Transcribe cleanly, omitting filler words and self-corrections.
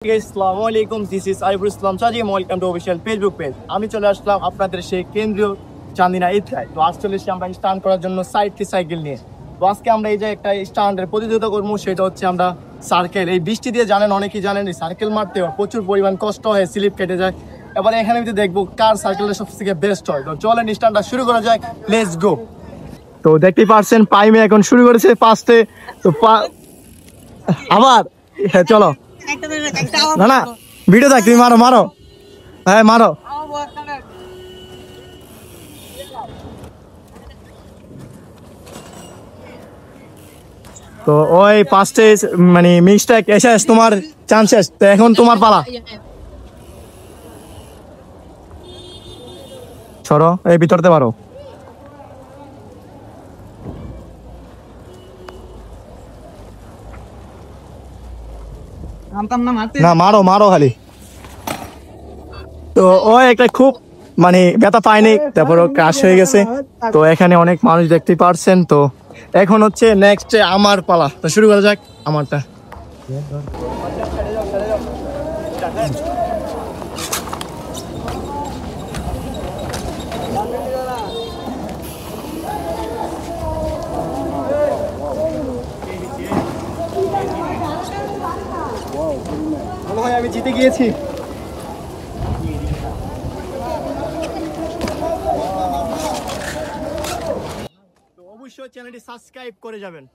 আসসালামু আলাইকুম, this is Ariful Islam Sajim, welcome to official Facebook page. আমি চলে আসলাম আপনাদের সেই কেন্দ্রীয় চান্দিনা ঈদগায়। তো আজ চলে এসেছি আমরা স্টান্ট করার জন্য সাইকেল নিয়ে। তো আজকে আমরা এই যে একটা স্টান্টের প্রতিযোগিতা করবো, সেটা হচ্ছে আমরা সার্কেল। এই বৃষ্টি দিয়ে জানেন, অনেকেই জানেন এই সার্কেল মারতে প্রচুর পরিমাণ কষ্ট হয়, স্লিপ কেটে যায়। এবার এখানে আমি দেখবো কার সার্কেলটা সবথেকে বেস্ট হয়। তো চলেন স্টান্টটা শুরু করা যায়, লেটস গো। তো দেখতেই পারছেন পাইমে এখন শুরু করেছে ফার্স্টে। তো আবার হ্যাঁ চলো না না ভিডিও দেখ, তুমি মারো মারো, হ্যাঁ মারো। তো ওই ফার্স্টে মানে মিস্টেক এসে তোমার চান্স শেষ, তো এখন তোমার পালা। সরো, এই ভিতরতে পারো। না মারো মারো খালি। তো ও একটা খুব মানে ব্যথা পায়নি, তারপর ক্রাশ হয়ে গেছে। তো এখানে অনেক মানুষ দেখতে পারছেন। তো এখন হচ্ছে নেক্সট আমার পালা, তো শুরু করা যাক আমারটা। মনে হয় আমি জিতে গিয়েছি। তো অবশ্যই চ্যানেলটি সাবস্ক্রাইব করে যাবেন।